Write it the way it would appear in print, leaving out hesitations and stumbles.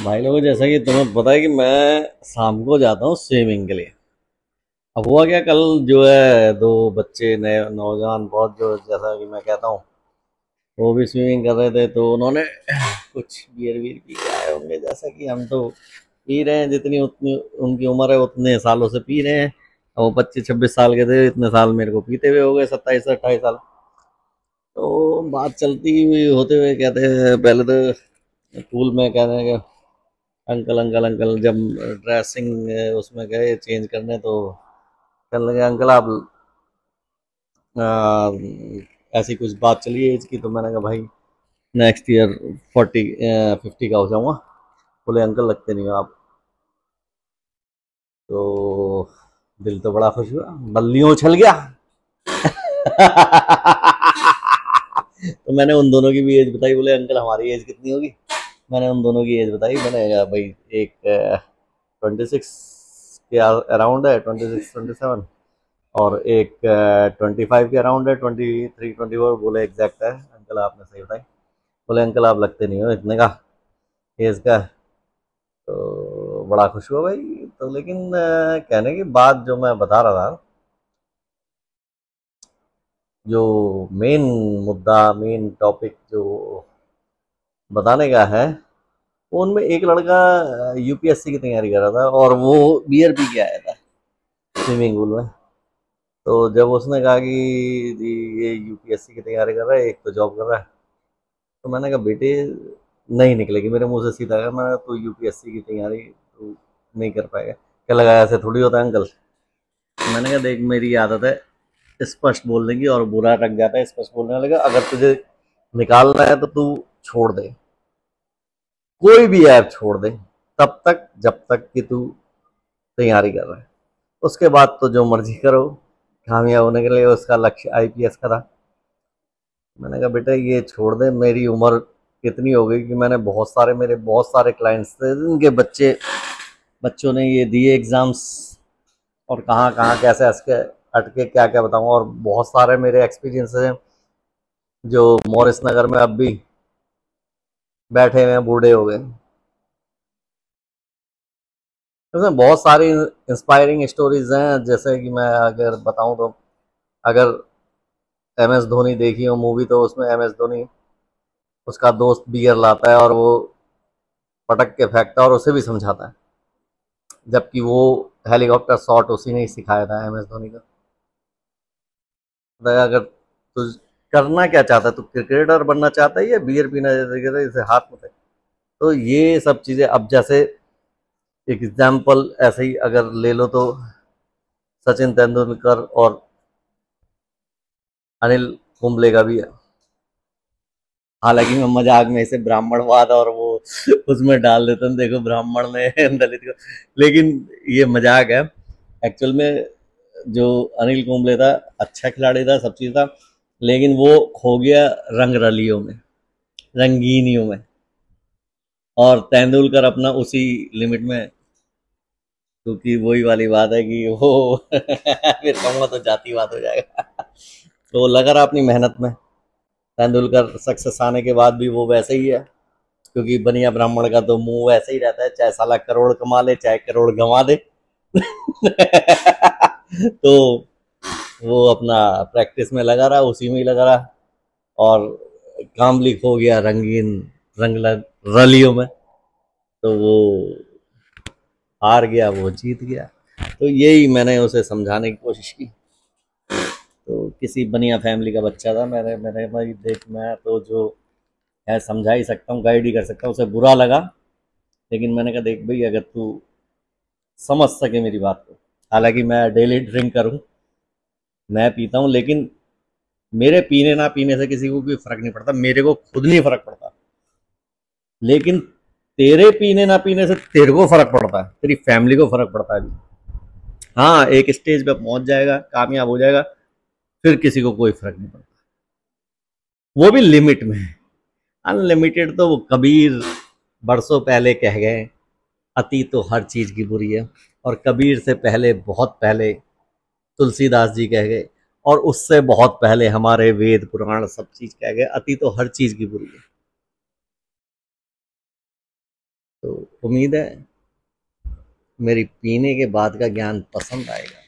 भाई लोगों, जैसा कि तुम्हें पता है कि मैं शाम को जाता हूँ स्विमिंग के लिए। अब हुआ क्या, कल जो है दो बच्चे नए नौजवान बहुत, जो जैसा कि मैं कहता हूँ, वो भी स्विमिंग कर रहे थे। तो उन्होंने कुछ बियर वीर पी के आए होंगे, जैसा कि हम तो पी रहे हैं, जितनी उतनी उनकी उम्र है उतने सालों से पी रहे हैं। और वो 25-26 साल के थे, इतने साल मेरे को पीते हुए हो गए, 27 से 28 साल। तो बात चलती हुई होते हुए कहते हैं, पहले तो पूल में कहते हैं कि अंकल अंकल अंकल, जब ड्रेसिंग उसमें गए चेंज करने, तो कहने लगे अंकल आप आ, ऐसी कुछ बात चली एज की। तो मैंने कहा भाई नेक्स्ट ईयर 50 का हो जाऊंगा। बोले अंकल लगते नहीं हो आप। तो दिल तो बड़ा खुश हुआ, बल्लियों उछल गया। तो मैंने उन दोनों की भी एज बताई। बोले अंकल हमारी एज कितनी होगी। मैंने उन दोनों की एज बताई। मैंने कहा भाई एक 26 के अराउंड है, 26-27, और एक 25 के अराउंड है, 23-24। बोले एग्जैक्ट है अंकल, आपने सही बताई। बोले अंकल आप लगते नहीं हो इतने का एज का। तो बड़ा खुश हुआ भाई। तो लेकिन कहने की बात जो मैं बता रहा था, जो मेन मुद्दा, मेन टॉपिक जो बताने का है, वो उनमें एक लड़का यूपीएससी की तैयारी कर रहा था और वो बियर पी के आया था स्विमिंग पूल में। तो जब उसने कहा कि जी ये यूपीएससी की तैयारी कर रहा है, एक तो जॉब कर रहा है, तो मैंने कहा बेटे नहीं निकलेगी मेरे मुंह से सीधा। कहा मैं, तो यूपीएससी की तैयारी तो नहीं कर पाएगा। क्या लगा ऐसे थोड़ी होता है अंकल। मैंने कहा देख मेरी आदत है स्पष्ट बोलने की, और बुरा लग जाता है स्पष्ट बोलने वाले का। अगर तुझे निकालना है तो तू छोड़ दे, कोई भी ऐप छोड़ दे, तब तक जब तक कि तू तैयारी कर रहा है। उसके बाद तो जो मर्जी करो, कामयाब होने के लिए उसका लक्ष्य आईपीएस का था। मैंने कहा बेटा ये छोड़ दे, मेरी उम्र इतनी हो गई कि मैंने मेरे बहुत सारे क्लाइंट्स थे जिनके बच्चों ने ये दिए एग्जाम्स, और कहाँ कहाँ कैसे अटके अटके क्या क्या बताऊँ। और बहुत सारे मेरे एक्सपीरियंस हैं जो मॉरिस नगर में अब भी बैठे हुए हैं, बूढ़े हो गए। इसमें बहुत सारी इंस्पायरिंग स्टोरीज हैं, जैसे कि मैं अगर बताऊं तो, अगर एम एस धोनी देखी हो मूवी, तो उसमें एम एस धोनी, उसका दोस्त बियर लाता है और वो पटक के फेंकता है और उसे भी समझाता है, जबकि वो हेलीकॉप्टर शॉट उसी ने ही सिखाया था एम एस धोनी का। तो अगर तू करना क्या चाहता है, तू क्रिकेटर बनना चाहता है या बियर पीना चाहता है, इसे हाथ में। तो ये सब चीज़ें, अब जैसे एग्जाम्पल ऐसे ही अगर ले लो, तो सचिन तेंदुलकर और अनिल कुंबले का भी है। हालांकि मैं मजाक में इसे ब्राह्मणवाद और वो उसमें डाल देता हूँ, देखो ब्राह्मण ने दलित को, लेकिन ये मजाक है। एक्चुअल में जो अनिल कुंबले था, अच्छा खिलाड़ी था, सब चीज़ था, लेकिन वो खो गया रंग रलियों में, रंगीनियों में। और तेंदुलकर अपना उसी लिमिट में, क्योंकि वही वाली बात है कि वो फिर कहूँगा तो जातिवाद हो जाएगा। तो लगा रहा अपनी मेहनत में। तेंदुलकर सक्सेस आने के बाद भी वो वैसे ही है, क्योंकि बनिया ब्राह्मण का तो मुंह वैसे ही रहता है, चाहे साला करोड़ कमा ले चाहे करोड़ गंवा दे। तो वो अपना प्रैक्टिस में लगा रहा, उसी में ही लगा रहा, और काम लिख हो गया रंगीन रंग रलियों में। तो वो हार गया, वो जीत गया। तो यही मैंने उसे समझाने की कोशिश की। तो किसी बनिया फैमिली का बच्चा था, मैंने मैंने भाई देख, मैं तो जो है समझा ही सकता हूँ, गाइड ही कर सकता हूँ। उसे बुरा लगा, लेकिन मैंने कहा देख भाई, अगर तू समझ सके मेरी बात को, हालांकि मैं डेली ड्रिंक करूँ, मैं पीता हूँ, लेकिन मेरे पीने ना पीने से किसी को कोई फर्क नहीं पड़ता, मेरे को खुद नहीं फर्क पड़ता। लेकिन तेरे पीने ना पीने से तेरे को फर्क पड़ता है, तेरी फैमिली को फर्क पड़ता है। हाँ, एक स्टेज पे पहुंच जाएगा, कामयाब हो जाएगा, फिर किसी को कोई फर्क नहीं पड़ता, वो भी लिमिट में। अनलिमिटेड तो वो कबीर बरसों पहले कह गए, अति तो हर चीज की बुरी है। और कबीर से पहले, बहुत पहले तुलसीदास जी कह गए, और उससे बहुत पहले हमारे वेद पुराण सब चीज कह गए, अति तो हर चीज की बुरी है। तो उम्मीद है मेरी पीने के बाद का ज्ञान पसंद आएगा।